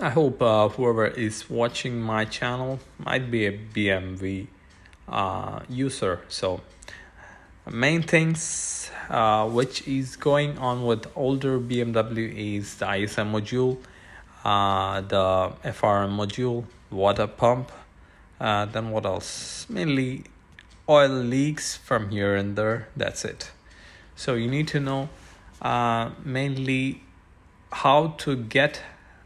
I hope whoever is watching my channel might be a BMW user. So main things which is going on with older BMW is the ISM module, the FRM module, water pump, then what else? Mainly oil leaks from here and there. That's it. So you need to know mainly how to get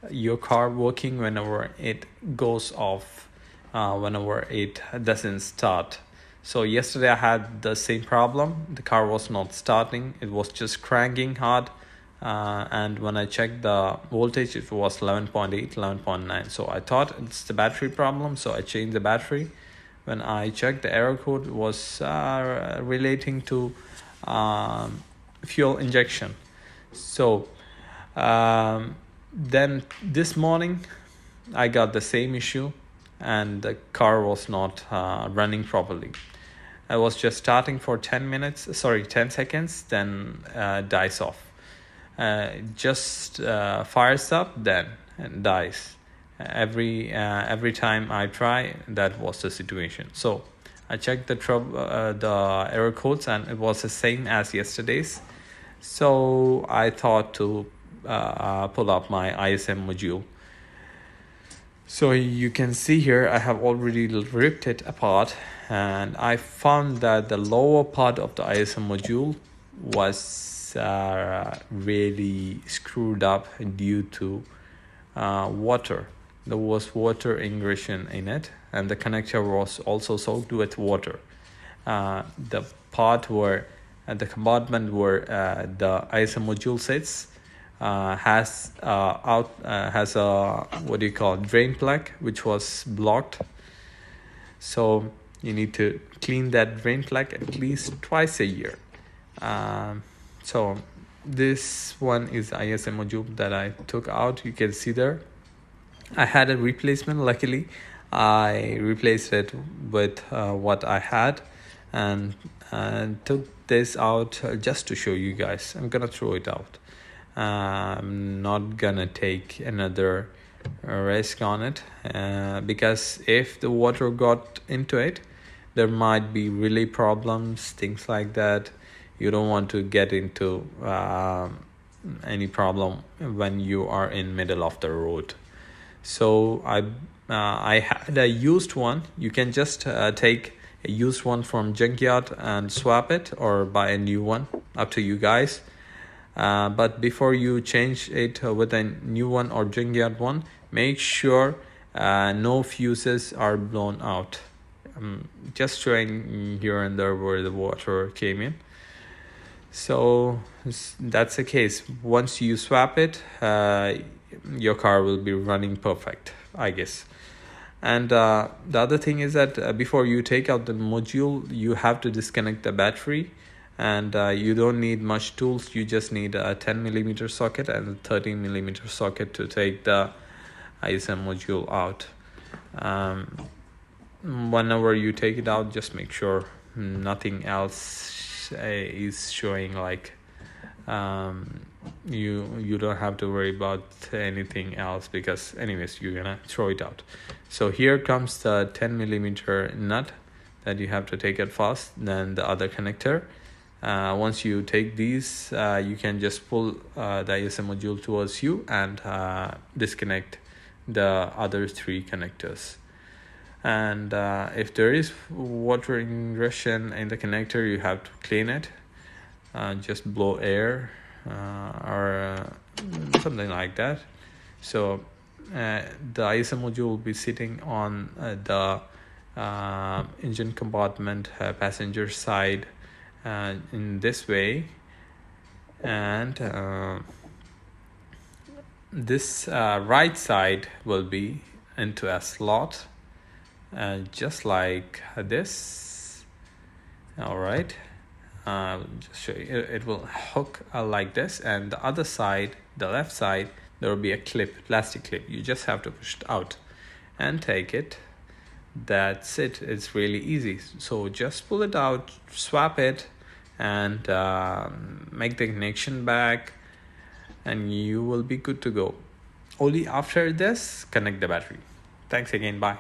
your car working whenever it goes off, whenever it doesn't start. So yesterday I had the same problem. The car was not starting. It was just cranking hard. And when I checked the voltage, it was 11.8, 11.9. So I thought it's the battery problem. So I changed the battery. When I checked, the error code was relating to fuel injection. So then this morning I got the same issue and the car was not running properly. I was just starting for 10 seconds, then dies off. Just fires up, then and dies. Every time I try, that was the situation. So I checked the error codes and it was the same as yesterday's. So I thought to pull up my ISM module. So you can see here I have already ripped it apart, and I found that the lower part of the ISM module was really screwed up due to water. There was water ingression in it, and the connector was also soaked with water. The part where the compartment where the ISM module sits has a drain plug which was blocked. So you need to clean that drain plug at least twice a year. So this one is ISM module that I took out. You can see there I had a replacement. Luckily I replaced it with what I had, and took this out just to show you guys. I'm gonna throw it out. I'm not gonna take another risk on it, because if the water got into it, there might be relay problems, things like that. You don't want to get into any problem when you are in middle of the road. So I had a used one. You can just take a used one from junkyard and swap it, or buy a new one, up to you guys. But before you change it with a new one or junkyard one, make sure no fuses are blown out. Just showing here and there where the water came in. So that's the case. Once you swap it, your car will be running perfect, I guess. And the other thing is that before you take out the module, you have to disconnect the battery. And you don't need much tools. You just need a 10mm socket and a 13mm socket to take the ISM module out. Whenever you take it out, just make sure nothing else is showing, like you don't have to worry about anything else, because anyways you're gonna throw it out. So here comes the 10mm nut that you have to take it fast, then the other connector. Once you take these, you can just pull the ISM module towards you and disconnect the other three connectors. And if there is water ingression in the connector, you have to clean it. Just blow air or something like that. So the ISM module will be sitting on the engine compartment, passenger side, in this way, and this right side will be into a slot, just like this. All right, just show you. It will hook like this, and the other side, the left side, there will be a clip, plastic clip. You just have to push it out and take it. That's it. It's really easy. So just pull it out, swap it, and make the connection back, and you will be good to go. Only after this, connect the battery. Thanks again. Bye.